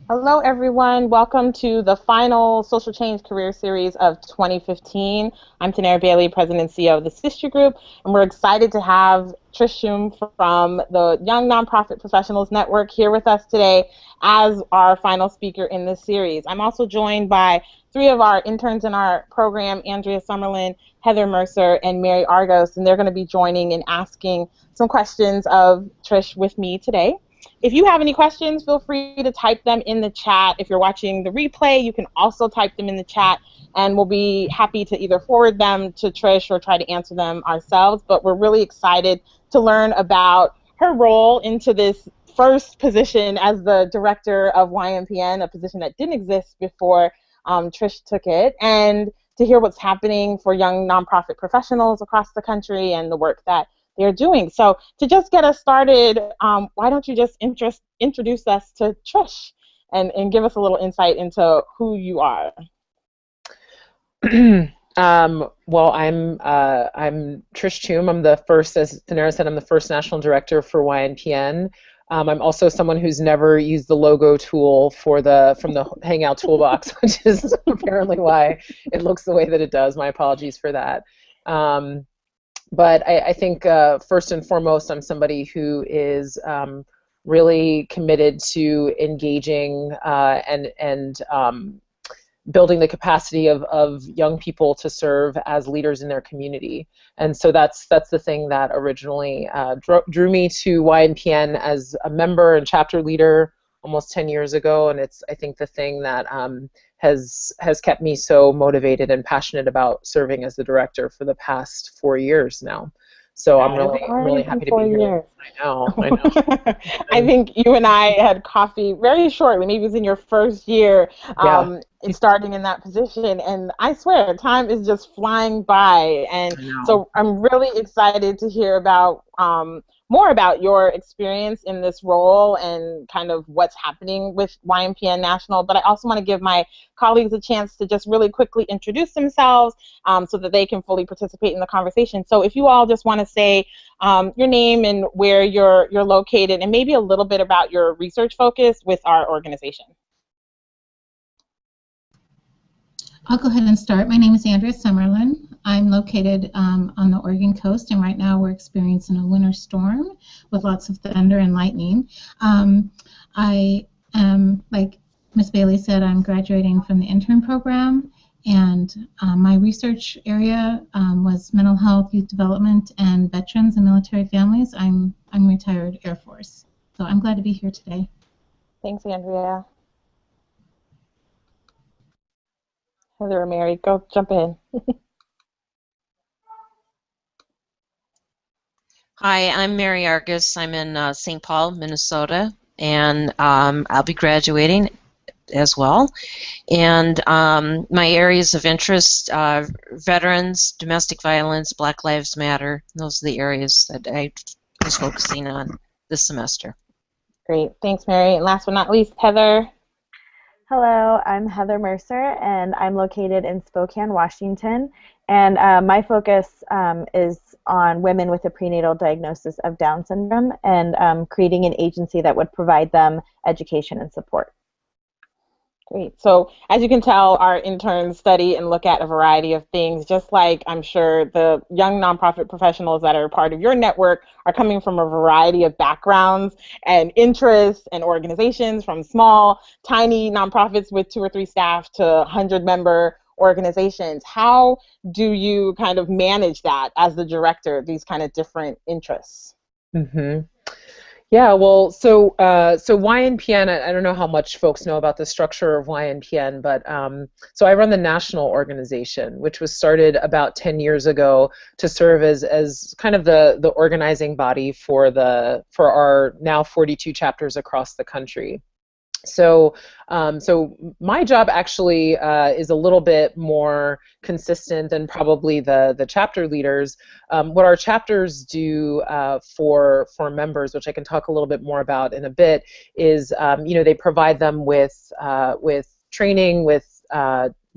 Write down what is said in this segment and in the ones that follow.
Hello, everyone. Welcome to the final Social Change Career Series of 2015. I'm Tanera Bailey, President and CEO of the Sister Group, and we're excited to have Trish Tchume from the Young Nonprofit Professionals Network here with us today as our final speaker in this series. I'm also joined by three of our interns in our program, Andrea Summerlin, Heather Mercer, and Mary Argos, and they're going to be joining and asking some questions of Trish with me today. If you have any questions, feel free to type them in the chat. If you're watching the replay, you can also type them in the chat, and we'll be happy to either forward them to Trish or try to answer them ourselves. But we're really excited to learn about her role into this first position as the director of YNPN, a position that didn't exist before Trish took it, and to hear what's happening for young nonprofit professionals across the country and the work that they're doing. So to just get us started, why don't you just introduce us to Trish and give us a little insight into who you are? Well, I'm Trish Tchume. I'm the first, as Tanera said, I'm the first national director for YNPN. I'm also someone who's never used the logo tool from the Hangout toolbox, which is apparently why it looks the way that it does. My apologies for that. But I think first and foremost, I'm somebody who is really committed to engaging and building the capacity of young people to serve as leaders in their community. And so that's the thing that originally drew me to YNPN as a member and chapter leader almost 10 years ago. And it's, I think, the thing that has kept me so motivated and passionate about serving as the director for the past 4 years now. So I'm really happy to be here. I know. I think you and I had coffee very shortly. Maybe it was in your first year starting in that position. And I swear, time is just flying by. And so I'm really excited to hear about more about your experience in this role and kind of what's happening with YNPN National. But I also want to give my colleagues a chance to just really quickly introduce themselves so that they can fully participate in the conversation. So if you all just want to say your name and where you're located, and maybe a little bit about your research focus with our organization. I'll go ahead and start. My name is Andrea Summerlin. I'm located on the Oregon coast, and right now we're experiencing a winter storm with lots of thunder and lightning. I am, like Ms. Bailey said, I'm graduating from the intern program, and my research area was mental health, youth development, and veterans and military families. I'm retired Air Force, so I'm glad to be here today. Thanks, Andrea. Heather or Mary, go jump in. Hi, I'm Mary Argus. I'm in St. Paul, Minnesota, and I'll be graduating as well. And my areas of interest are veterans, domestic violence, Black Lives Matter. Those are the areas that I was focusing on this semester. Great. Thanks, Mary. And last but not least, Heather. Hello, I'm Heather Mercer, and I'm located in Spokane, Washington. And my focus is on women with a prenatal diagnosis of Down syndrome and creating an agency that would provide them education and support. Great. So as you can tell, our interns study and look at a variety of things, just like I'm sure the young nonprofit professionals that are part of your network are coming from a variety of backgrounds and interests and organizations, from small, tiny nonprofits with 2 or 3 staff to 100-member organizations. How do you kind of manage that as the director, these kind of different interests? Mm-hmm. Yeah, well, so YNPN, I don't know how much folks know about the structure of YNPN, but so I run the national organization, which was started about 10 years ago to serve as kind of the organizing body for our now 42 chapters across the country. So my job actually is a little bit more consistent than probably the chapter leaders. What our chapters do for members, which I can talk a little bit more about in a bit, is they provide them with training, with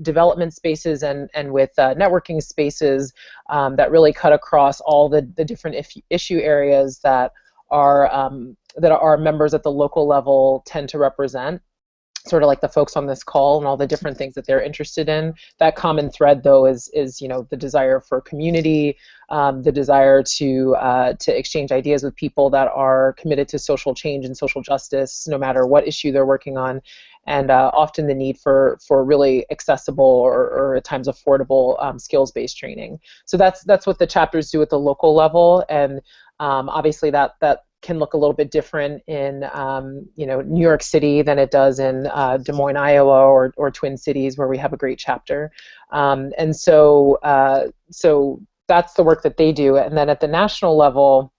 development spaces, and with networking spaces that really cut across all the different issue areas that our members at the local level tend to represent. sort of like the folks on this call and all the different things that they're interested in. That common thread, though, is the desire for community, the desire to exchange ideas with people that are committed to social change and social justice, no matter what issue they're working on, and often the need for really accessible or at times affordable skills-based training. So that's what the chapters do at the local level, and obviously that can look a little bit different in New York City than it does in Des Moines, Iowa, or Twin Cities, where we have a great chapter. And so that's the work that they do. And then at the national level,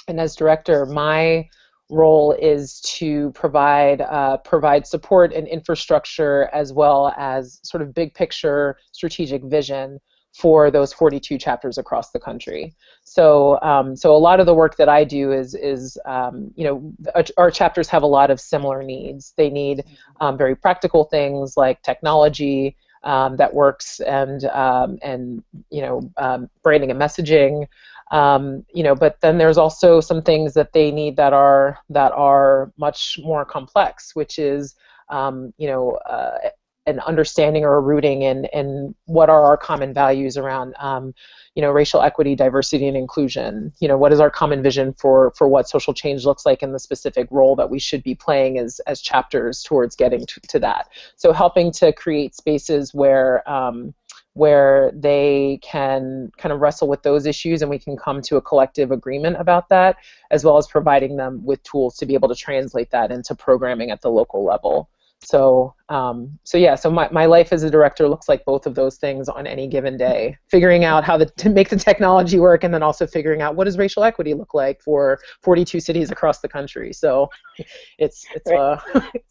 and as director, my role is to provide support and infrastructure, as well as sort of big picture strategic vision for those 42 chapters across the country. So a lot of the work that I do is our chapters have a lot of similar needs. They need very practical things like technology that works, and branding and messaging. But then there's also some things that they need that are much more complex, which is an understanding or a rooting in what are our common values around racial equity, diversity, and inclusion. What is our common vision for what social change looks like in the specific role that we should be playing as chapters towards getting to that. So helping to create spaces where they can kind of wrestle with those issues, and we can come to a collective agreement about that, as well as providing them with tools to be able to translate that into programming at the local level. So my life as a director looks like both of those things on any given day, figuring out how to make the technology work, and then also figuring out what does racial equity look like for 42 cities across the country. So it's a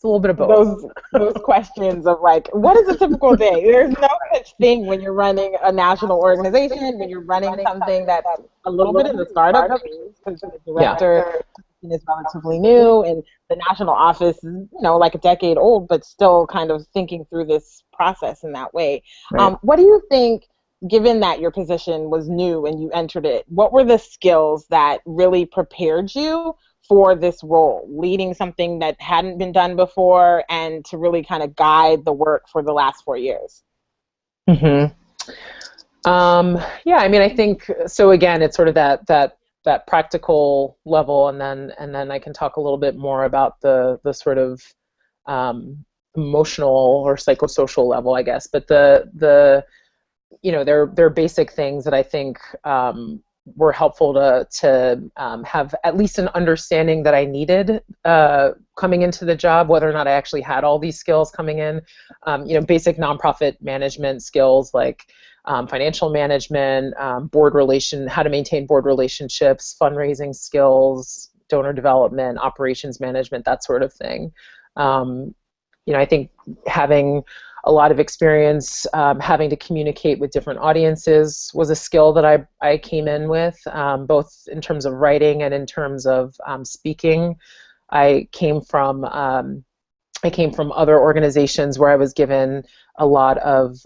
little bit of both. Those questions of like, what is a typical day? There's no such thing when you're running a national organization, when you're running something that's a little bit in the startup phase, because the director is relatively new, and the national office is like a decade old, but still kind of thinking through this process in that way. Right. What do you think, given that your position was new and you entered it, what were the skills that really prepared you for this role, leading something that hadn't been done before, and to really kind of guide the work for the last 4 years? Mm-hmm. I think so. Again, it's sort of that practical level, and then I can talk a little bit more about the sort of emotional or psychosocial level, I guess. But there are basic things that I think were helpful to have at least an understanding that I needed coming into the job, whether or not I actually had all these skills coming in. Basic nonprofit management skills like financial management, how to maintain board relationships, fundraising skills, donor development, operations management, that sort of thing. I think having a lot of experience having to communicate with different audiences was a skill that I came in with, both in terms of writing and in terms of speaking. I came from other organizations where I was given a lot of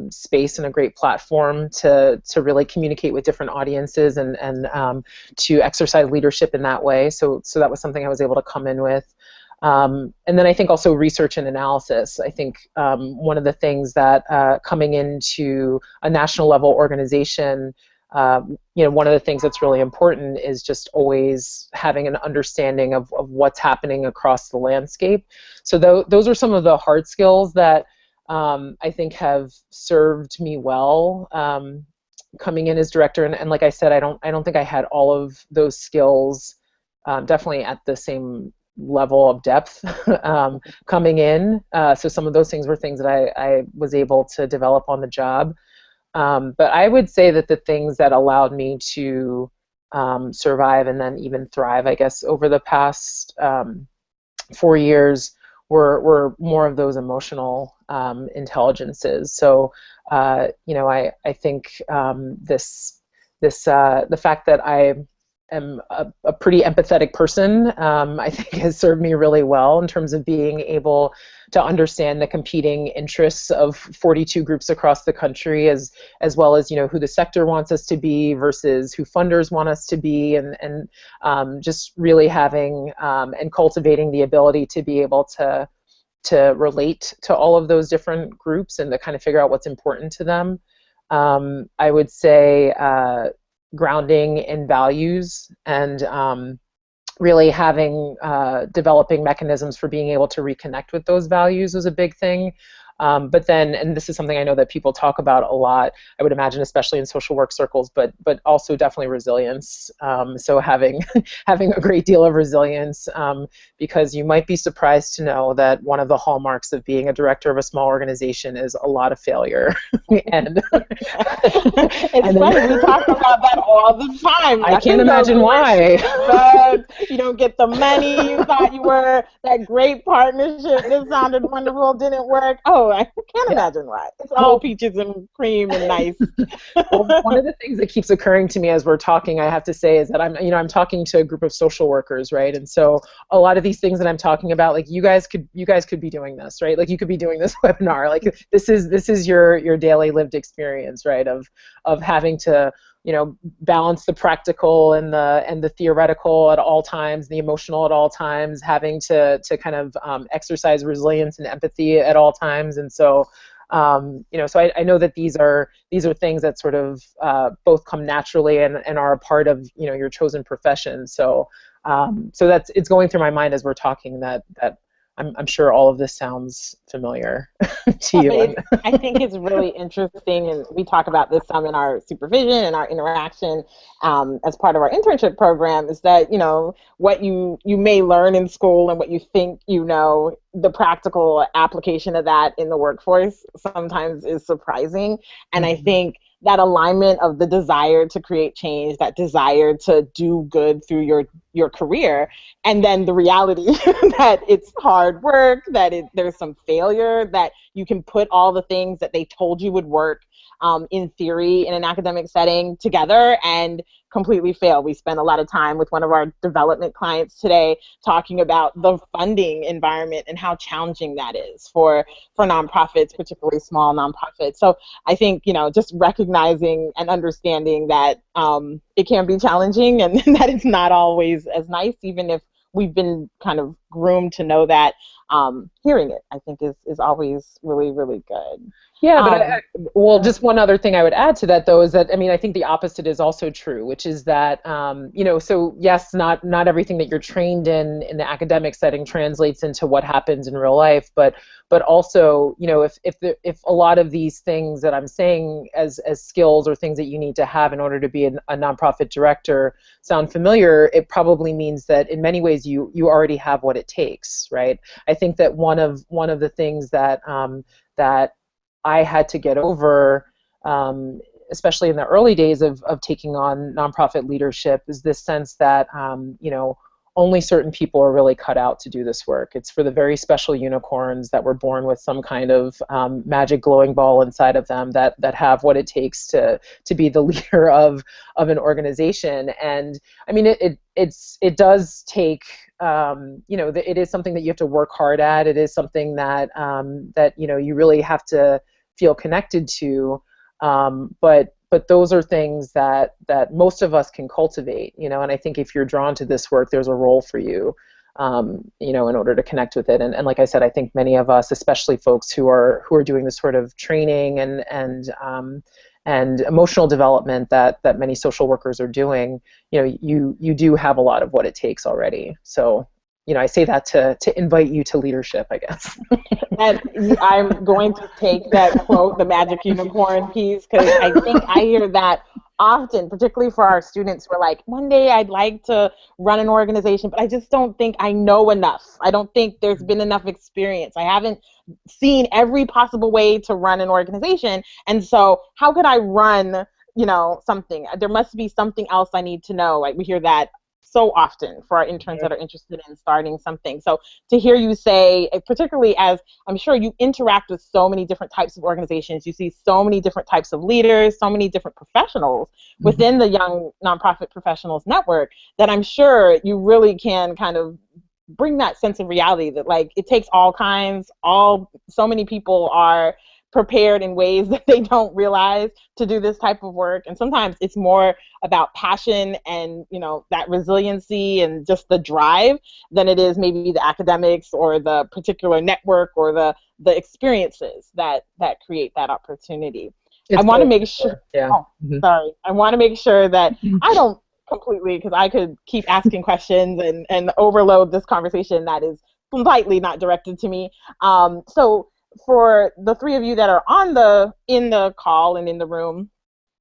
space and a great platform to really communicate with different audiences and to exercise leadership in that way. So that was something I was able to come in with. And then I think also research and analysis. I think one of the things that coming into a national level organization, one of the things that's really important is just always having an understanding of what's happening across the landscape. So those are some of the hard skills that I think have served me well coming in as director. And like I said, I don't think I had all of those skills definitely at the same level of depth coming in. So some of those things were things that I was able to develop on the job. But I would say that the things that allowed me to survive and then even thrive, I guess, over the past 4 years were more of those emotional intelligences. So, I think the fact that I am a pretty empathetic person, I think has served me really well in terms of being able to understand the competing interests of 42 groups across the country, as well as who the sector wants us to be versus who funders want us to be, and just really having and cultivating the ability to be able to relate to all of those different groups and to kind of figure out what's important to them. I would say grounding in values and really having developing mechanisms for being able to reconnect with those values was a big thing. But then, and this is something I know that people talk about a lot, I would imagine, especially in social work circles, but also definitely resilience. So having having a great deal of resilience, because you might be surprised to know that one of the hallmarks of being a director of a small organization is a lot of failure. and it's funny, we talk about that all the time. I can't imagine why. But you don't get the money you thought you were. That great partnership that sounded wonderful didn't work. Oh, I can't imagine why. It's all peaches and cream and nice. Well, one of the things that keeps occurring to me as we're talking, I have to say, is that I'm talking to a group of social workers, right? And so a lot of these things that I'm talking about, like you guys could be doing this, right? Like you could be doing this webinar. Like this is your daily lived experience, right? Of having to balance the practical and the theoretical at all times, the emotional at all times, having to kind of exercise resilience and empathy at all times. And so, so I know that these are things that sort of both come naturally and are a part of your chosen profession. So, so it's going through my mind as we're talking that I'm sure all of this sounds familiar to you. I think it's really interesting, and we talk about this some in our supervision and our interaction as part of our internship program, is that, what you may learn in school and what you think the practical application of that in the workforce sometimes is surprising. And I think that alignment of the desire to create change, that desire to do good through your career, and then the reality that it's hard work, that there's some failure, that you can put all the things that they told you would work in theory in an academic setting together and completely fail. We spent a lot of time with one of our development clients today talking about the funding environment and how challenging that is for nonprofits, particularly small nonprofits. So I think, just recognizing and understanding that it can be challenging and that it's not always as nice, even if we've been kind of groomed to know that. Hearing it, I think, is always really, really good. Yeah, but just one other thing I would add to that, though, is that, I think the opposite is also true, which is that, so yes, not everything that you're trained in the academic setting translates into what happens in real life, but also, if a lot of these things that I'm saying as skills or things that you need to have in order to be a nonprofit director sound familiar, it probably means that in many ways you already have what it takes, right? I think that one of the things that that I had to get over, especially in the early days of taking on nonprofit leadership, is this sense that only certain people are really cut out to do this work. It's for the very special unicorns that were born with some kind of magic glowing ball inside of them that have what it takes to be the leader of an organization. And it does take it is something that you have to work hard at. It is something that you really have to feel connected to, but those are things that most of us can cultivate, and I think if you're drawn to this work, there's a role for you, in order to connect with it. And like I said, I think many of us, especially folks who are doing this sort of training and emotional development that many social workers are doing, you do have a lot of what it takes already. So, I say that to invite you to leadership, I guess. And I'm going to take that quote, the magic unicorn piece, because I think I hear that often, particularly for our students who are like, one day I'd like to run an organization, but I just don't think I know enough. I don't think there's been enough experience. I haven't seen every possible way to run an organization. And so how could I run, something? There must be something else I need to know. Like, we hear that so often for our interns that are interested in starting something. So to hear you say, particularly as I'm sure you interact with so many different types of organizations, you see so many different types of leaders, so many different professionals within the Young Nonprofit Professionals Network, that I'm sure you really can kind of bring that sense of reality that, like, it takes all kinds, so many people are prepared in ways that they don't realize to do this type of work. And sometimes it's more about passion and, you know, that resiliency and just the drive than it is maybe the academics or the particular network or the experiences that create that opportunity. I It's want to both. make sure. Yeah. Oh, Mhm. sorry. I want to make sure that I don't completely, because I could keep asking questions and overload this conversation that is slightly not directed to me. So for the three of you that are in the call and in the room,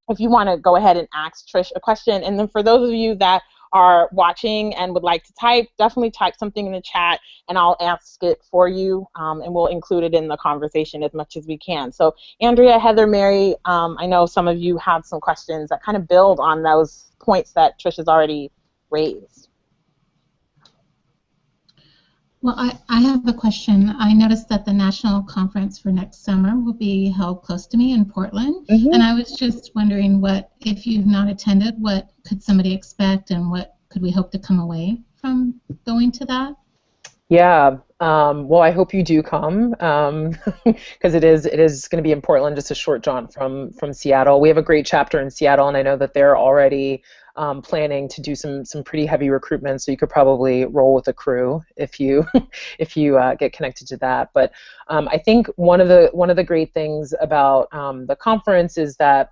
if you want to go ahead and ask Trish a question, and then for those of you that are watching and would like to type, definitely type something in the chat and I'll ask it for you, and we'll include it in the conversation as much as we can. So Andrea, Heather, Mary, I know some of you have some questions that kind of build on those points that Trish has already raised. Well, I have a question. I noticed that the national conference for next summer will be held close to me in Portland. And I was just wondering, what, if you've not attended, what could somebody expect and what could we hope to come away from going to that? Yeah. Well, I hope you do come, because it is going to be in Portland, just a short jaunt from Seattle. We have a great chapter in Seattle, and I know that they're already planning to do some pretty heavy recruitment. So you could probably roll with a crew if you if you get connected to that. But I think one of the great things about the conference is that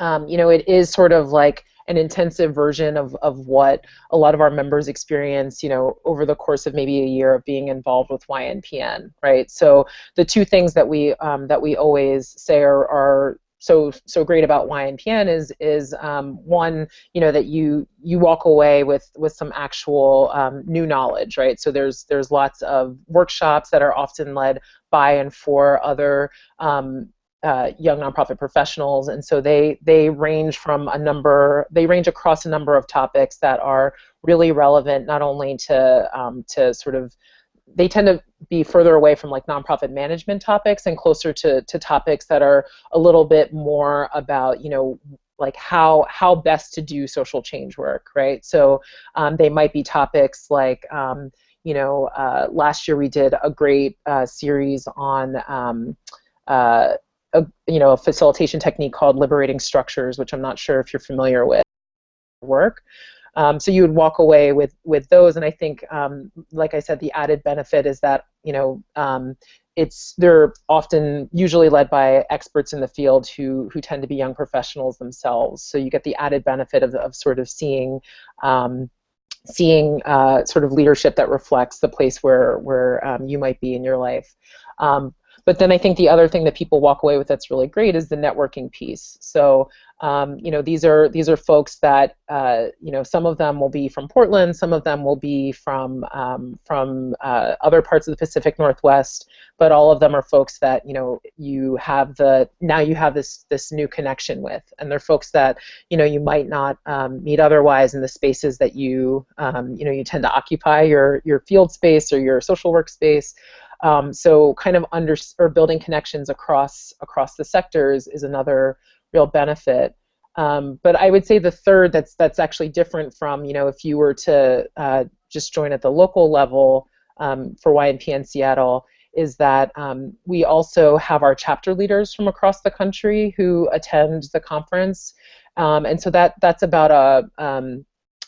you know, it is sort of like an intensive version of what a lot of our members experience, you know, over the course of maybe a year of being involved with YNPN, right? So the two things that we always say are so great about YNPN is one, you know, that you walk away with some actual new knowledge, right? So there's lots of workshops that are often led by and for other young nonprofit professionals, and so they range across a number of topics that are really relevant, not only to sort of, they tend to be further away from like nonprofit management topics and closer to topics that are a little bit more about, you know, like how best to do social change work, right? So they might be topics like you know, last year we did a great series on you know, a facilitation technique called liberating structures, which I'm not sure if you're familiar with work. So you would walk away with those, and I think, like I said, the added benefit is that, you know, they're often usually led by experts in the field who tend to be young professionals themselves. So you get the added benefit of sort of seeing sort of leadership that reflects the place where you might be in your life. But then I think the other thing that people walk away with that's really great is the networking piece. So you know, these are folks that you know, some of them will be from Portland, some of them will be from other parts of the Pacific Northwest, but all of them are folks that, you know, you have this new connection with, and they're folks that, you know, you might not meet otherwise in the spaces that you know, you tend to occupy your field space or your social work space. So kind of building connections across the sectors is another real benefit. But I would say the third that's actually different from, you know, if you were to just join at the local level for YNPN Seattle, is that we also have our chapter leaders from across the country who attend the conference, and so that's about a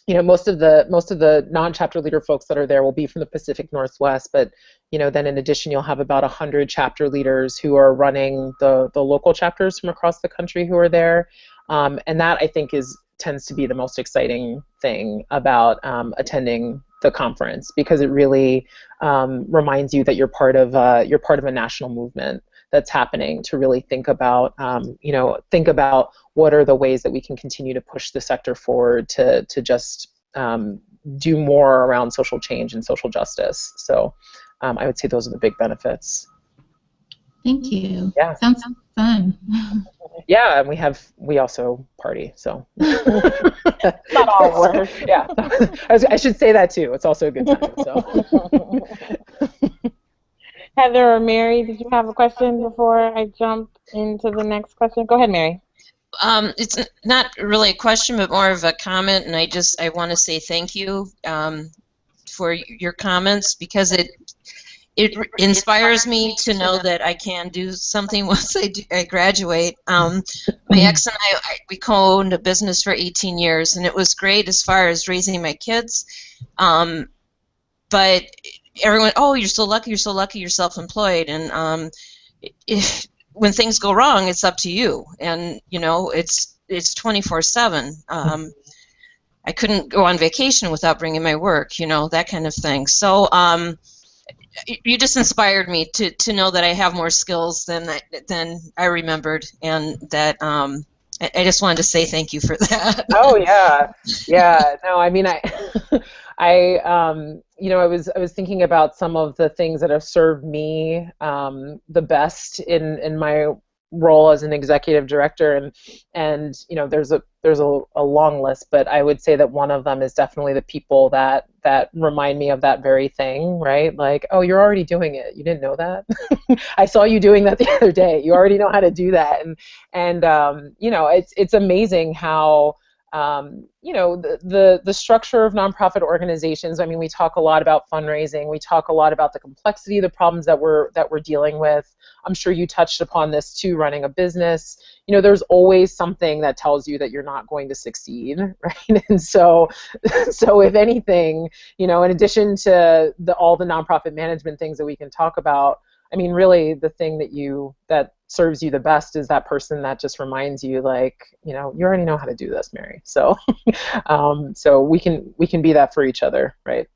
you know, most of the non-chapter leader folks that are there will be from the Pacific Northwest, but, you know, then in addition you'll have about 100 chapter leaders who are running the local chapters from across the country who are there, and that I think tends to be the most exciting thing about attending the conference, because it really reminds you that you're part of a national movement that's happening to really think about you know, what are the ways that we can continue to push the sector forward to just do more around social change and social justice. So I would say those are the big benefits. Thank you. Yeah. Sounds fun. Yeah, and we also party, so. Not all work. Yeah, I should say that too. It's also a good time. So. Heather or Mary, did you have a question before I jump into the next question? Go ahead, Mary. It's not really a question, but more of a comment, and I want to say thank you for your comments, because it inspires me to know that I can do something once I graduate. My ex and we co-owned a business for 18 years, and it was great as far as raising my kids. But everyone, oh, you're so lucky, you're self-employed, and if when things go wrong, it's up to you, and it's 24/7. I couldn't go on vacation without bringing my work, that kind of thing. So you just inspired me to know that I have more skills than I remembered, and that I just wanted to say thank you for that. Oh yeah, yeah. No, I mean I was thinking about some of the things that have served me the best in my role as an executive director, and there's a long list, but I would say that one of them is definitely the people that remind me of that very thing, right? Like, oh, you're already doing it. You didn't know that? I saw you doing that the other day. You already know how to do that, and it's amazing how the structure of nonprofit organizations. I mean, we talk a lot about fundraising. We talk a lot about the complexity of the problems that we're dealing with. I'm sure you touched upon this too, running a business. There's always something that tells you that you're not going to succeed, right? And so if anything, in addition to all the nonprofit management things that we can talk about, I mean, really the thing that serves you the best is that person that just reminds you, like, you already know how to do this, Mary. So so we can be that for each other, right?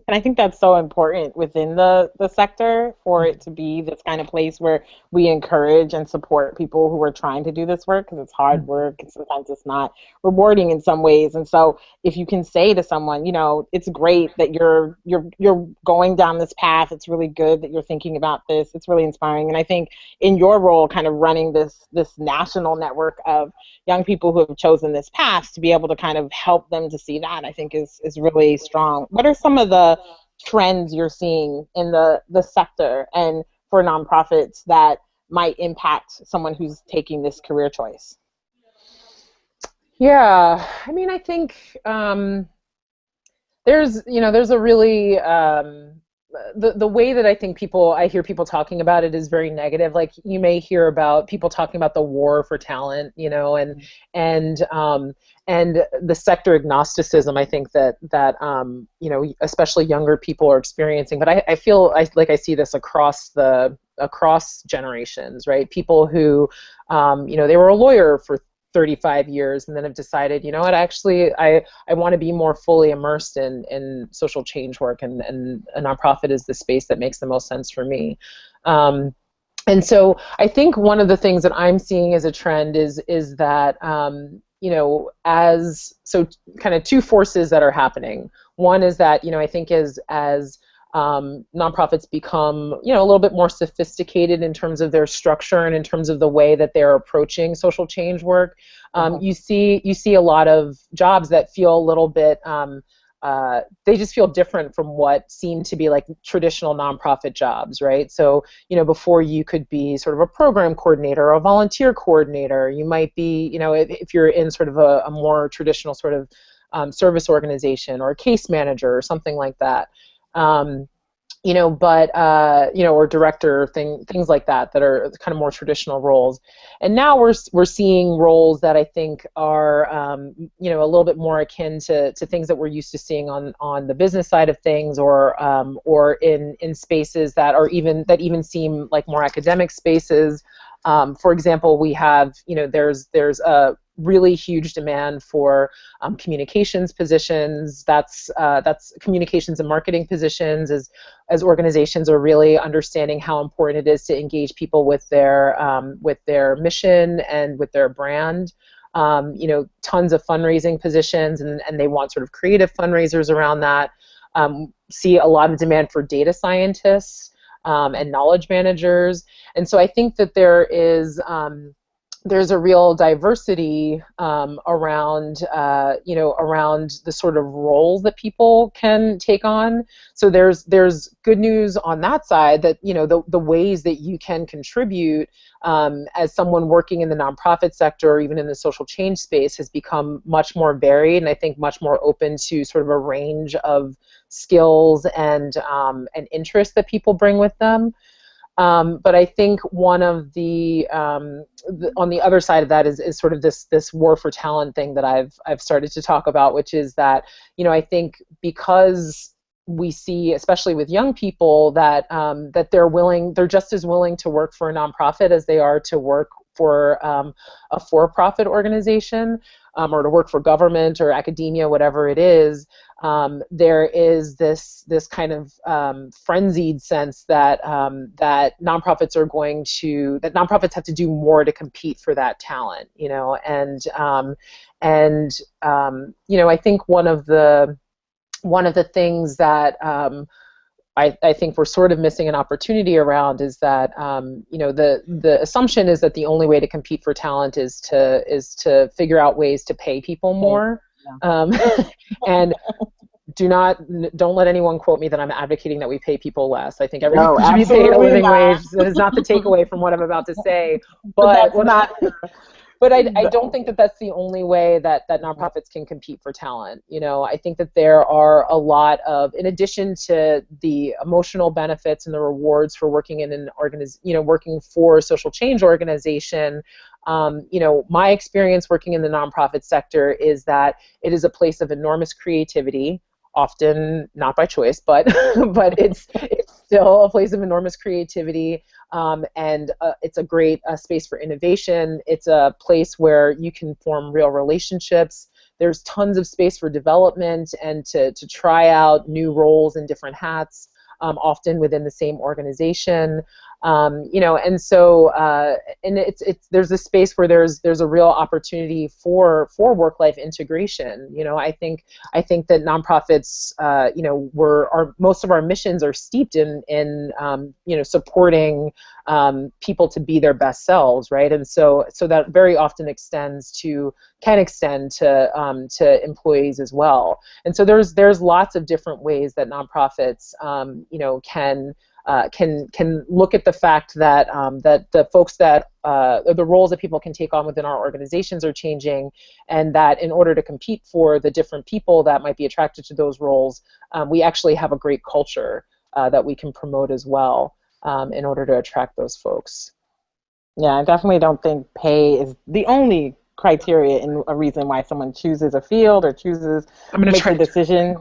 And I think that's so important within the sector, for it to be this kind of place where we encourage and support people who are trying to do this work, because it's hard work and sometimes it's not rewarding in some ways. And so if you can say to someone, it's great that you're going down this path, it's really good that you're thinking about this, it's really inspiring. And I think in your role, kind of running this national network of young people who have chosen this path, to be able to kind of help them to see that, I think is really strong. What are some of the trends you're seeing in the sector and for nonprofits that might impact someone who's taking this career choice? Yeah, I mean, I think there's a really the way that I hear people talking about it is very negative. Like, you may hear about people talking about the war for talent, and the sector agnosticism, I think that especially younger people are experiencing. But I feel I see this across generations, right? People who they were a lawyer for 35 years and then have decided, actually I want to be more fully immersed in social change work, and a nonprofit is the space that makes the most sense for me. And so I think one of the things that I'm seeing as a trend is that kind of two forces that are happening. One is that I think as nonprofits become a little bit more sophisticated in terms of their structure and in terms of the way that they're approaching social change work, you see a lot of jobs that feel a little bit they just feel different from what seem to be like traditional nonprofit jobs, right? So before, you could be sort of a program coordinator or a volunteer coordinator. You might be if you're in sort of a more traditional sort of service organization, or a case manager or something like that. Or director, things like that are kind of more traditional roles. And now we're seeing roles that I think are a little bit more akin to things that we're used to seeing on the business side of things, or in spaces that even seem like more academic spaces. For example, we have there's a really huge demand for communications positions. That's communications and marketing positions, as organizations are really understanding how important it is to engage people with their mission and with their brand. Tons of fundraising positions, and they want sort of creative fundraisers around that. See a lot of demand for data scientists and knowledge managers. And so I think that there's a real diversity around the sort of roles that people can take on. So there's good news on that side, that the ways that you can contribute as someone working in the nonprofit sector, or even in the social change space, has become much more varied, and I think much more open to sort of a range of skills and interests that people bring with them. But I think one of on the other side of that is sort of this war for talent thing that I've started to talk about, which is that, I think because we see, especially with young people, that that they're just as willing to work for a nonprofit as they are to work for a for-profit organization, or to work for government or academia, whatever it is. There is this kind of frenzied sense that that nonprofits have to do more to compete for that talent, I think one of the things that I think we're sort of missing an opportunity around is that the assumption is that the only way to compete for talent is to figure out ways to pay people more, and don't let anyone quote me that I'm advocating that we pay people less. I think everyone should be paid a living wage. That is not the takeaway from what I'm about to say, but But I don't think that that's the only way that nonprofits can compete for talent. I think that there are a lot of, in addition to the emotional benefits and the rewards for working in an working for a social change organization. My experience working in the nonprofit sector is that it is a place of enormous creativity, often not by choice, but but it's still a place of enormous creativity, and it's a great space for innovation. It's a place where you can form real relationships. There's tons of space for development and to try out new roles and different hats, often within the same organization. And so there's a space where there's a real opportunity for work-life integration. I think that nonprofits, most of our missions are steeped in supporting people to be their best selves, right? And so that very often can extend to employees as well. And so there's lots of different ways that nonprofits can look at the fact that that the folks that the roles that people can take on within our organizations are changing, and that in order to compete for the different people that might be attracted to those roles, we actually have a great culture that we can promote as well, in order to attract those folks. Yeah, I definitely don't think pay is the only criteria and a reason why someone chooses a field or makes a decision.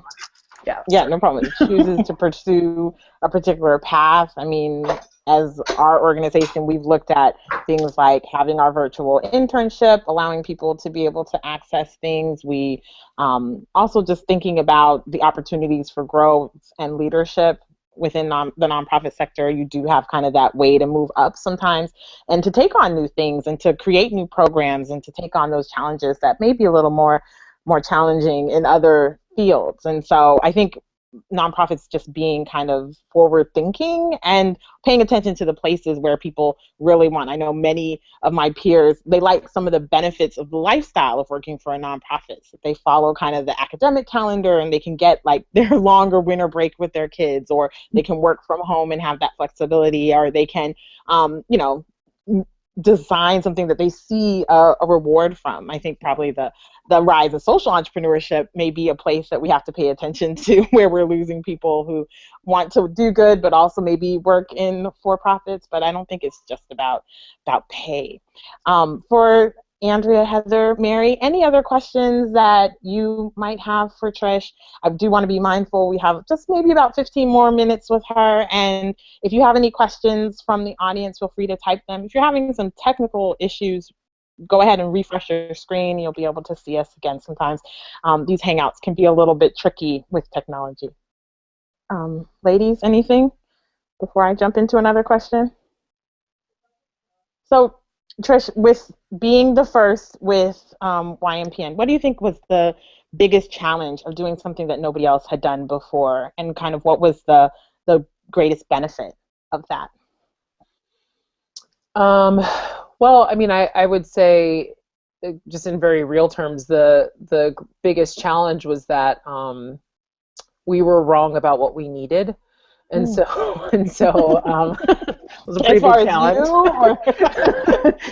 Yeah, no problem. Chooses to pursue a particular path. I mean, as our organization, we've looked at things like having our virtual internship, allowing people to be able to access things. We also just thinking about the opportunities for growth and leadership within the nonprofit sector. You do have kind of that way to move up sometimes and to take on new things and to create new programs and to take on those challenges that may be a little more challenging in other fields. And so I think nonprofits just being kind of forward thinking and paying attention to the places where people really want. I know many of my peers, they like some of the benefits of the lifestyle of working for a nonprofit. So they follow kind of the academic calendar and they can get like their longer winter break with their kids, or they can work from home and have that flexibility, or they can design something that they see a reward from. I think probably the rise of social entrepreneurship may be a place that we have to pay attention to, where we're losing people who want to do good but also maybe work in for-profits. But I don't think it's just about pay. For Andrea, Heather, Mary, any other questions that you might have for Trish? I do want to be mindful we have just maybe about 15 more minutes with her, and if you have any questions from the audience, feel free to type them. If you're having some technical issues, go ahead and refresh your screen. You'll be able to see us again. Sometimes these Hangouts can be a little bit tricky with technology. Ladies, anything before I jump into another question? So, Trish, with being the first with YNPN, what do you think was the biggest challenge of doing something that nobody else had done before, and kind of what was the greatest benefit of that? Well, I mean, I would say, just in very real terms, the biggest challenge was that we were wrong about what we needed. And so it was a pretty As far big as challenge. you, or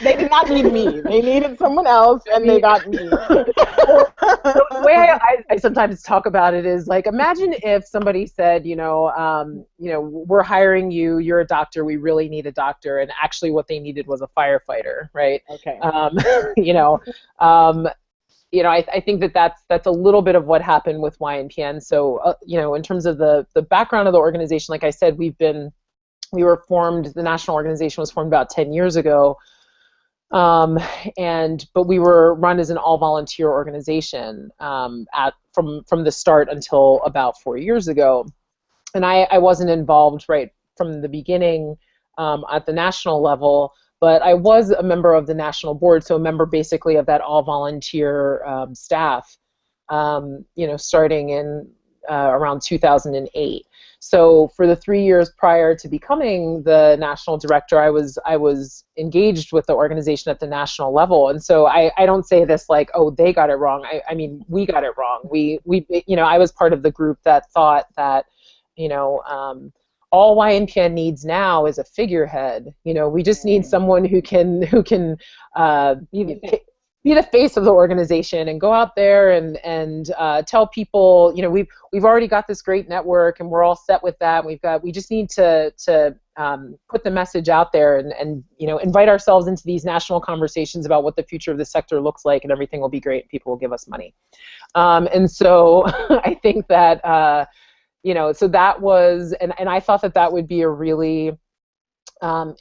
they did not need me. They needed someone else, and they got me. The way I sometimes talk about it is like, imagine if somebody said, we're hiring you, you're a doctor, we really need a doctor, and actually what they needed was a firefighter, right? Okay. I think that's a little bit of what happened with YNPN. So, in terms of the background of the organization, like I said, the national organization was formed about 10 years ago. But we were run as an all-volunteer organization from the start until about 4 years ago. And I wasn't involved right from the beginning at the national level, but I was a member of the national board, so a member basically of that all-volunteer staff, starting in around 2008. So for the 3 years prior to becoming the national director, I was engaged with the organization at the national level. And so I don't say this like, oh, they got it wrong. I mean, we got it wrong. I was part of the group that thought that, all YNPN needs now is a figurehead. We just need someone who can be the face of the organization and go out there and tell people, we've already got this great network and we're all set with that. We just need to put the message out there and invite ourselves into these national conversations about what the future of the sector looks like, and everything will be great. People will give us money. And so I think that so that was, and I thought that would be a really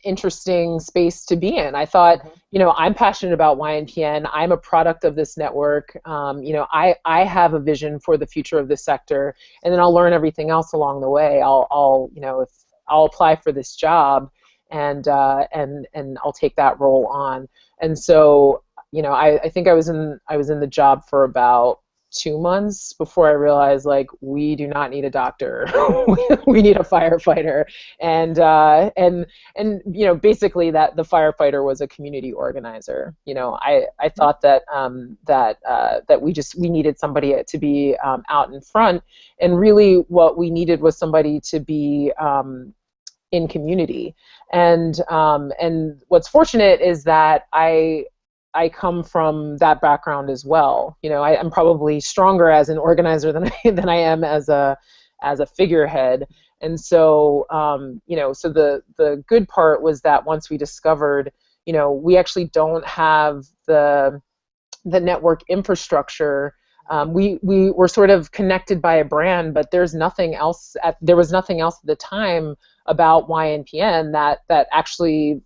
interesting space to be in. I thought, I'm passionate about YNPN. I'm a product of this network. I have a vision for the future of this sector, and then I'll learn everything else along the way. I'll apply for this job, and I'll take that role on. And so, I think I was in the job for about 2 months before I realized, like, we do not need a doctor. We need a firefighter. And basically that the firefighter was a community organizer. I thought that we needed somebody to be out in front, and really what we needed was somebody to be in community. And what's fortunate is that I come from that background as well. I'm probably stronger as an organizer than I am as a figurehead. And so, so the good part was that once we discovered, we actually don't have the network infrastructure. We were sort of connected by a brand, but there was nothing else at the time about YNPN that actually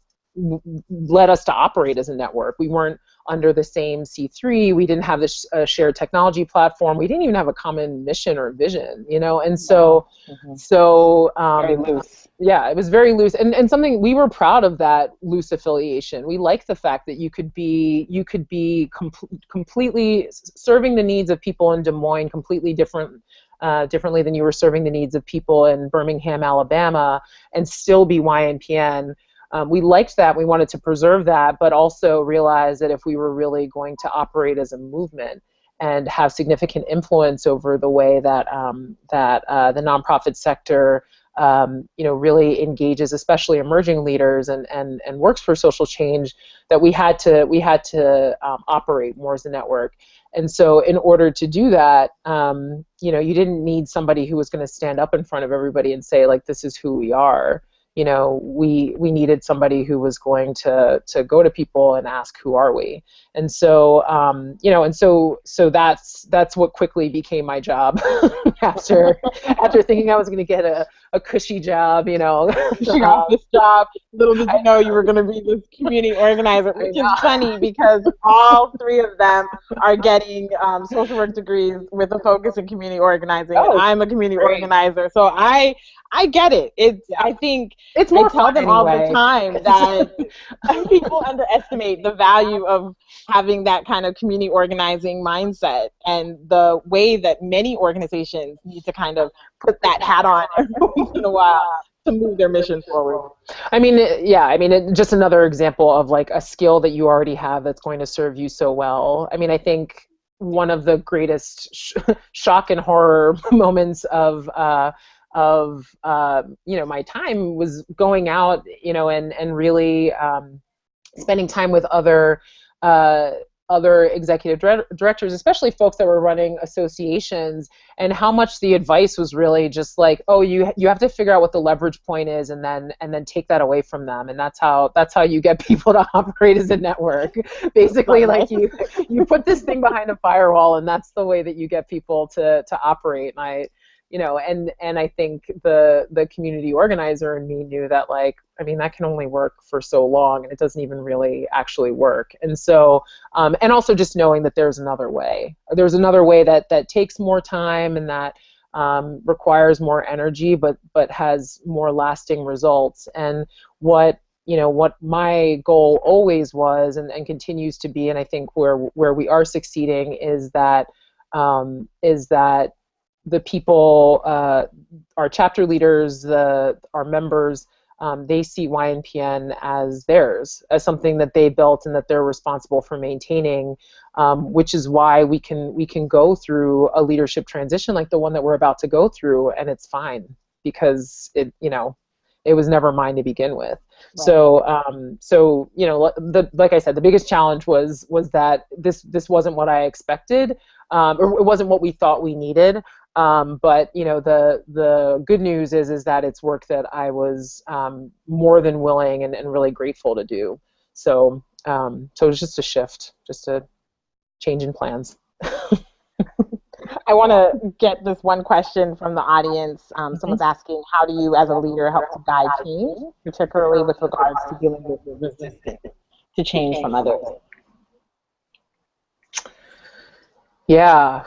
led us to operate as a network. We weren't under the same C3. We didn't have this shared technology platform. We didn't even have a common mission or vision, and so, very loose. Yeah, it was very loose, and something we were proud of, that loose affiliation. We liked the fact that you could be completely serving the needs of people in Des Moines completely differently than you were serving the needs of people in Birmingham, Alabama, and still be YNPN. We liked that. We wanted to preserve that, but also realize that if we were really going to operate as a movement and have significant influence over the way that the nonprofit sector, really engages, especially emerging leaders, and works for social change, that we had to operate more as a network. And so, in order to do that, you didn't need somebody who was going to stand up in front of everybody and say, like, this is who we are. We needed somebody who was going to go to people and ask, who are we? And so, so that's what quickly became my job after thinking I was going to get a cushy job, Pushing off this job. Little did you know you were going to be this community organizer, which is funny because all three of them are getting social work degrees with a focus in community organizing. Oh, I'm a community organizer, so I get it. I think it's more I tell them anyway. all the time that people underestimate the value of having that kind of community organizing mindset, and the way that many organizations need to kind of put that hat on every once in a while to move their mission forward. Just another example of like a skill that you already have that's going to serve you so well. I think one of the greatest shock and horror moments of my time was going out, and really spending time with other executive directors, especially folks that were running associations, and how much the advice was really just like, oh, you have to figure out what the leverage point is, and then take that away from them, and that's how you get people to operate as a network. Basically, like you put this thing behind a firewall, and that's the way that you get people to operate. And I think the community organizer in me knew that, like, I mean, that can only work for so long, and it doesn't even really actually work. And so, and also just knowing that there's another way. There's another way that takes more time and that requires more energy, but has more lasting results. And what my goal always was, and continues to be, and I think where we are succeeding is that the people, our chapter leaders, our members, they see YNPN as theirs, as something that they built and that they're responsible for maintaining, which is why we can go through a leadership transition like the one that we're about to go through, and it's fine because it was never mine to begin with. Right. So like I said, the biggest challenge was that this wasn't what I expected, or it wasn't what we thought we needed. But the good news is that it's work that I was more than willing and really grateful to do. So it was just a shift, just a change in plans. I want to get this one question from the audience. Someone's asking, how do you as a leader help to guide change, particularly with regards to dealing with the resistance to change from others? Yeah.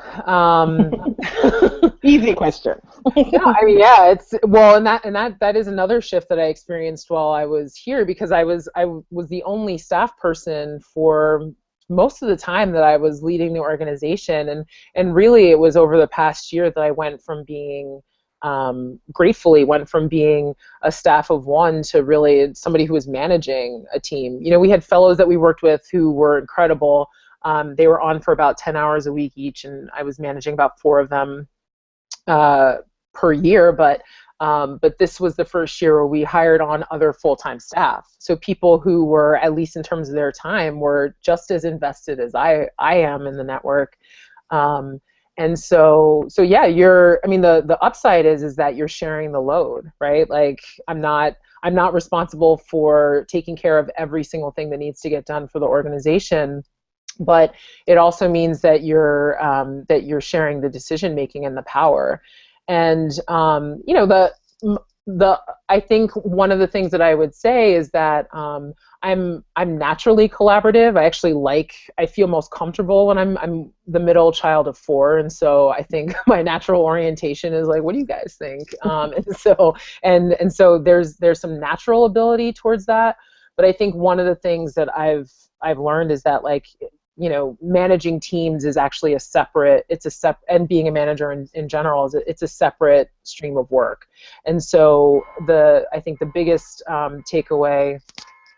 Easy question. No, I mean, yeah, it's that is another shift that I experienced while I was here, because I was the only staff person for most of the time that I was leading the organization, and really it was over the past year that I went from being gratefully went from being a staff of one to really somebody who was managing a team. We had fellows that we worked with who were incredible. They were on for about 10 hours a week each, and I was managing about 4 of them per year. But this was the first year where we hired on other full-time staff. So people who were, at least in terms of their time, were just as invested as I am in the network. And so yeah, the upside is that you're sharing the load, right? Like I'm not responsible for taking care of every single thing that needs to get done for the organization, but it also means that you're sharing the decision making and the power. And I think one of the things that I would say is that I'm naturally collaborative. I feel most comfortable when I'm the middle child of 4, and so I think my natural orientation is like, what do you guys think? And so there's some natural ability towards that. But I think one of the things that I've learned is that, like, managing teams is actually and being a manager in general it's a separate stream of work. And so I think the biggest takeaway,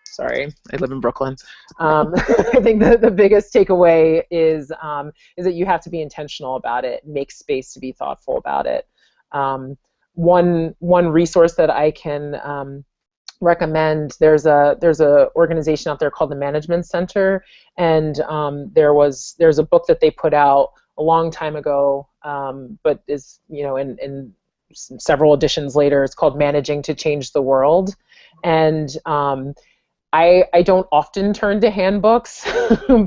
sorry, I live in Brooklyn. I think the biggest takeaway is that you have to be intentional about it, make space to be thoughtful about it. One resource that I can recommend, there's a organization out there called the Management Center, and there's a book that they put out a long time ago, but is in several editions later. It's called Managing to Change the World, and I don't often turn to handbooks,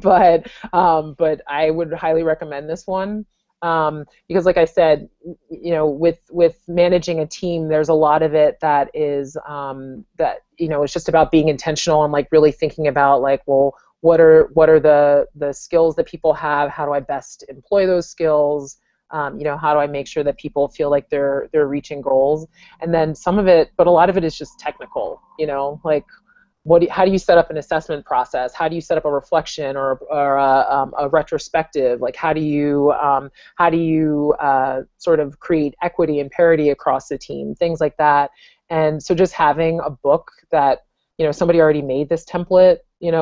but I would highly recommend this one. Because, like I said, with managing a team, there's a lot of it that is it's just about being intentional and, like, really thinking about, like, well, what are the skills that people have? How do I best employ those skills? How do I make sure that people feel like they're reaching goals? And then but a lot of it is just technical. Like, how do you set up an assessment process? How do you set up a reflection or a retrospective? Like, how do you sort of create equity and parity across the team? Things like that. And so just having a book that, somebody already made this template,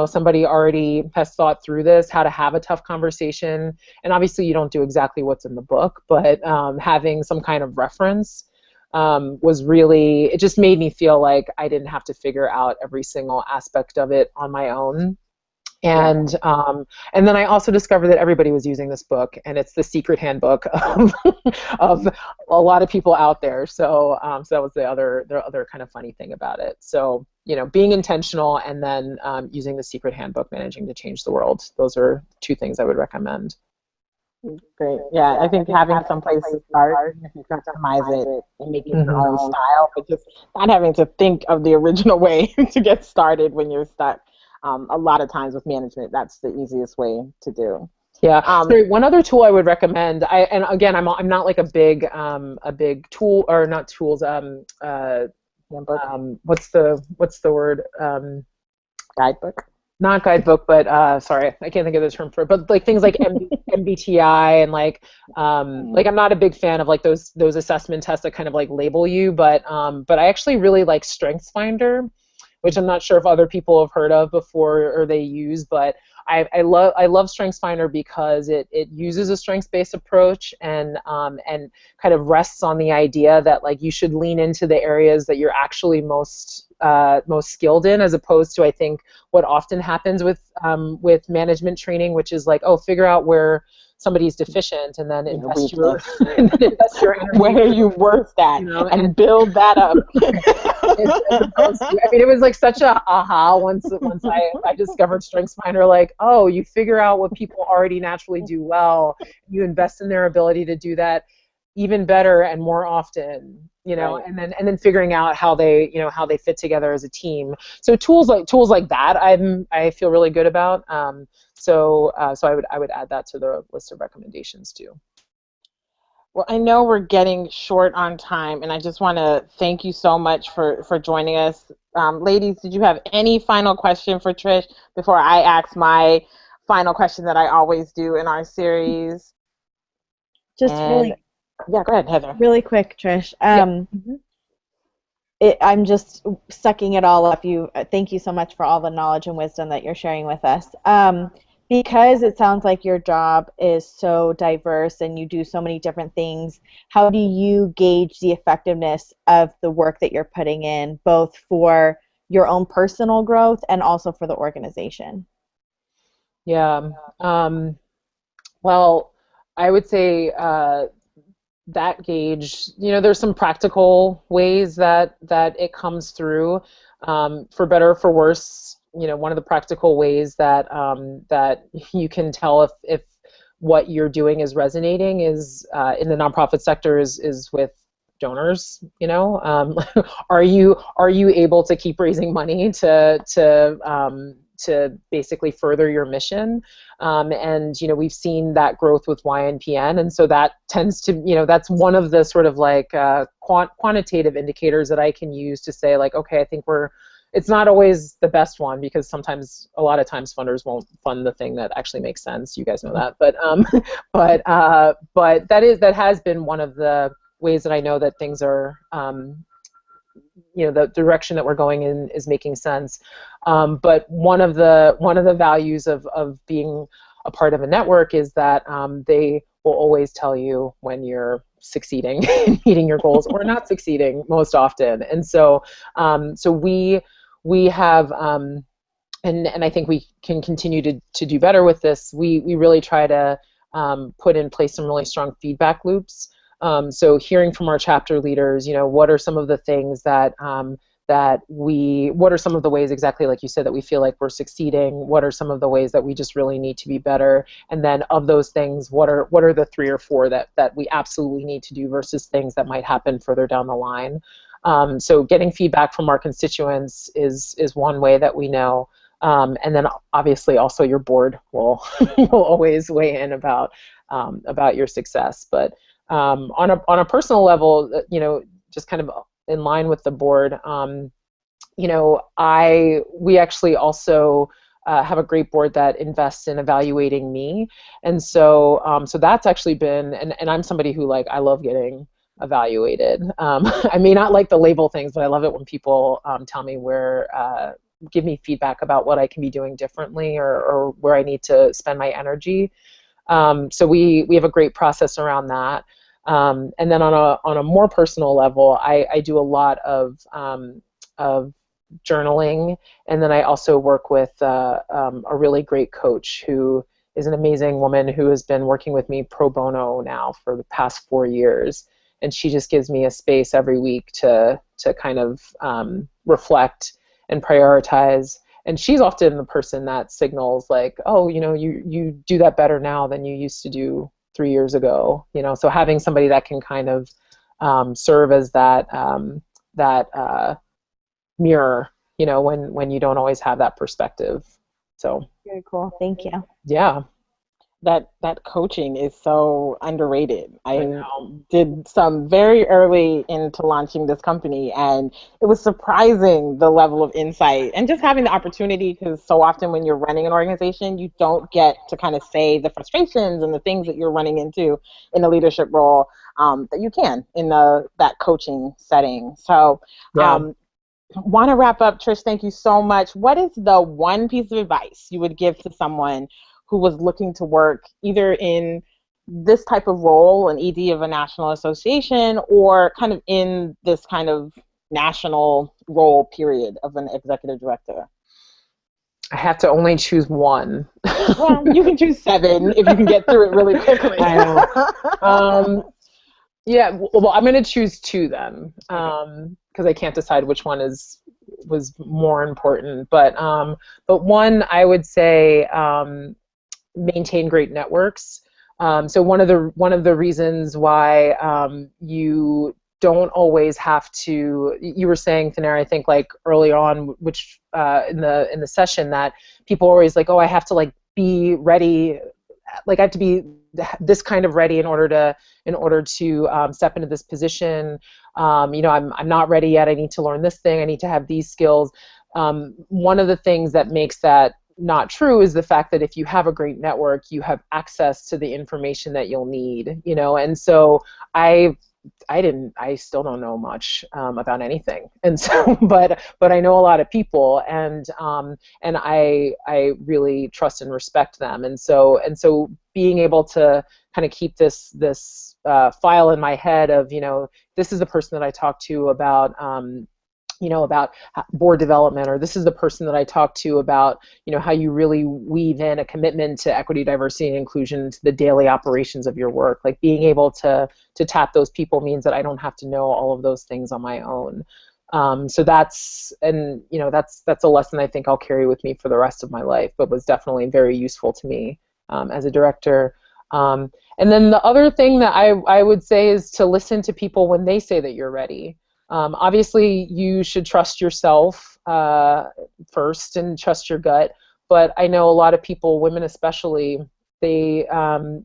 somebody already has thought through this, how to have a tough conversation. And obviously you don't do exactly what's in the book, but having some kind of reference was really, it just made me feel like I didn't have to figure out every single aspect of it on my own. And then I also discovered that everybody was using this book, and it's the secret handbook of a lot of people out there. So that was the other kind of funny thing about it. So being intentional, and then using the secret handbook, Managing to Change the World. Those are two things I would recommend. Great. Yeah, I think having some place to start, if you customize it and make it your own style, but just not having to think of the original way to get started when you're stuck. A lot of times with management, that's the easiest way to do. Yeah. Sorry, one other tool I would recommend. And again, I'm not like a big tool, or not tools. What's the word? Guidebook. Not guidebook, but sorry, I can't think of the term for it. But like things like MBTI and like I'm not a big fan of like those assessment tests that kind of like label you. But I actually really like StrengthsFinder, which I'm not sure if other people have heard of before or they use, but I love StrengthsFinder because it uses a strengths-based approach and kind of rests on the idea that like you should lean into the areas that you're actually most skilled in, as opposed to, I think, what often happens with management training, which is like, oh, figure out where somebody's deficient and then invest your energy. Where are you worst at, and build that up. I mean, it was like such a aha once I discovered StrengthsFinder. Like, oh, you figure out what people already naturally do well, you invest in their ability to do that even better and more often, right. and then figuring out how they fit together as a team. So tools like that I feel really good about. So I would add that to the list of recommendations too. Well, I know we're getting short on time, and I just want to thank you so much for joining us. Ladies, did you have any final question for Trish before I ask my final question that I always do in our series? Yeah, go ahead, Heather. Really quick, Trish. I'm just sucking it all up. Thank you so much for all the knowledge and wisdom that you're sharing with us. Because it sounds like your job is so diverse and you do so many different things, how do you gauge the effectiveness of the work that you're putting in, both for your own personal growth and also for the organization? Yeah. Well, I would say that gauge, there's some practical ways that it comes through, for better or for worse. One of the practical ways that you can tell if what you're doing is resonating is in the nonprofit sector is with donors. Are you able to keep raising money to basically further your mission? And we've seen that growth with YNPN, and so that tends to, that's one of the sort of like quantitative indicators that I can use to say like, okay, I think it's not always the best one, because a lot of times funders won't fund the thing that actually makes sense. You guys know that, but that has been one of the ways that I know that things are, the direction that we're going in is making sense. But one of the values of being a part of a network is that they will always tell you when you're succeeding in meeting your goals or not succeeding most often. And so we have, and I think we can continue to do better with this. We really try to put in place some really strong feedback loops. So hearing from our chapter leaders, what are some of the things what are some of the ways, exactly like you said, that we feel like we're succeeding? What are some of the ways that we just really need to be better? And then of those things, what are the 3 or 4 that we absolutely need to do versus things that might happen further down the line? So getting feedback from our constituents is one way that we know. And then obviously also your board will always weigh in about your success. But on a personal level, just kind of in line with the board, we actually also have a great board that invests in evaluating me, and so that's actually been, and I'm somebody who I love getting evaluated. I may not like the label things, but I love it when people tell me give me feedback about what I can be doing differently or where I need to spend my energy. So we have a great process around that. And then on a more personal level, I do a lot of journaling, and then I also work with a really great coach who is an amazing woman who has been working with me pro bono now for the past 4 years, and she just gives me a space every week to kind of reflect and prioritize. And she's often the person that signals like, oh, you do that better now than you used to do 3 years ago. So having somebody that can kind of serve as that mirror, when you don't always have that perspective. So Very cool. Thank you. yeah. That coaching is so underrated. I I know. did some very early into launching this company, and it was surprising the level of insight and just having the opportunity, because so often when you're running an organization, you don't get to kind of say the frustrations and the things that you're running into in a leadership role that you can in that coaching setting. So Yeah. want to wrap up, Trish. Thank you so much. What is the one piece of advice you would give to someone who was looking to work either in this type of role, an ED of a national association, or kind of in this kind of national role period of an executive director? I have to only choose one. Well, you can choose 7 if you can get through it really quickly. I know. Yeah, well, I'm going to choose 2 then, because I can't decide which one was more important. But one, I would say maintain great networks. So one of the reasons why you don't always have to. You were saying, Thanera, I think like early on, which in the session, that people are always like, oh, I have to like be ready. Like I have to be this kind of ready in order to step into this position. I'm not ready yet. I need to learn this thing. I need to have these skills. One of the things that makes that not true is the fact that if you have a great network, you have access to the information that you'll need. And so I still don't know much about anything, and so but I know a lot of people, and I really trust and respect them, and so being able to kind of keep this file in my head of this is the person that I talk to about about board development, or this is the person that I talk to about, how you really weave in a commitment to equity, diversity, and inclusion to the daily operations of your work. Like being able to tap those people means that I don't have to know all of those things on my own. So that's a lesson I think I'll carry with me for the rest of my life, but was definitely very useful to me as a director. And then the other thing that I would say is to listen to people when they say that you're ready. Obviously, you should trust yourself first and trust your gut. But I know a lot of people, women especially, there was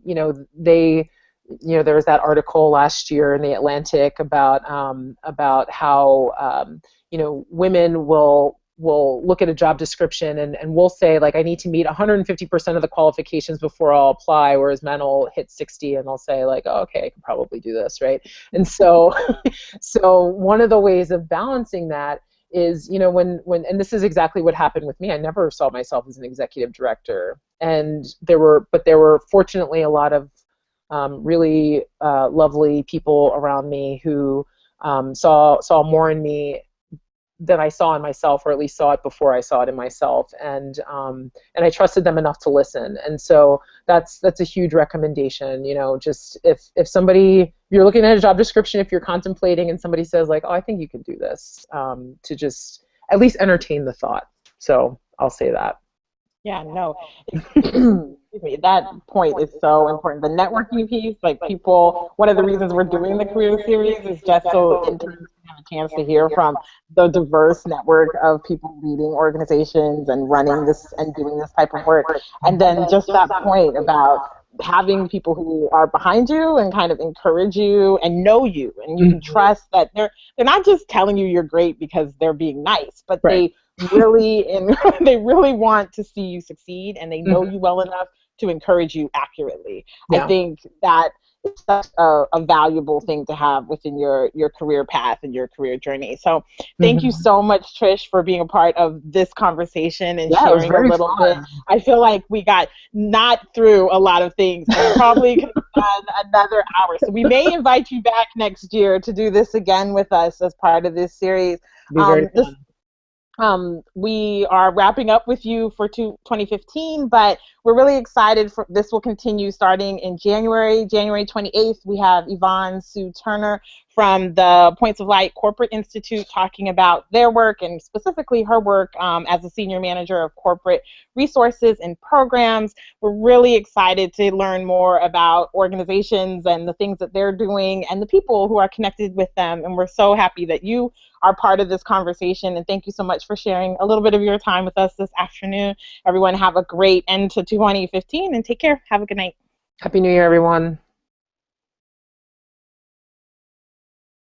that article last year in the Atlantic about how women will look at a job description and will say, like, I need to meet 150% of the qualifications before I'll apply, whereas men will hit 60 and they'll say, like, oh, okay, I can probably do this, right? And so one of the ways of balancing that is, when and this is exactly what happened with me. I never saw myself as an executive director, and there were fortunately a lot of really lovely people around me who saw more in me than I saw in myself, or at least saw it before I saw it in myself, and I trusted them enough to listen. And so that's a huge recommendation. Just if you're looking at a job description, if you're contemplating, and somebody says like, oh, I think you can do this, to just at least entertain the thought. So I'll say that. Yeah, no. Excuse me, that point is so important. The networking piece, like people, one of the reasons we're doing the career series is just so interns have a chance to hear from the diverse network of people leading organizations and running this and doing this type of work. And then just that point about having people who are behind you and kind of encourage you and know you, and you can trust that they're not just telling you you're great because they're being nice, but Right. they really want to see you succeed, and they know you well enough to encourage you accurately. Yeah. I think that it's such a valuable thing to have within your career path and your career journey. So thank you so much, Trish, for being a part of this conversation and Yeah, it was sharing a very little bit. fun. I feel like we got not through a lot of things and probably could have done another hour. So we may invite you back next year to do this again with us as part of this series. It'd be very fun. We are wrapping up with you for 2015, but we're really excited for this. Will continue starting in January 28th. We have Yvonne Sue Turner from the Points of Light Corporate Institute talking about their work and specifically her work as a senior manager of corporate resources and programs. We're really excited to learn more about organizations and the things that they're doing and the people who are connected with them. And we're so happy that you are part of this conversation, and thank you so much for sharing a little bit of your time with us this afternoon. Everyone have a great end to 2015 and take care. Have a good night. Happy New Year, everyone.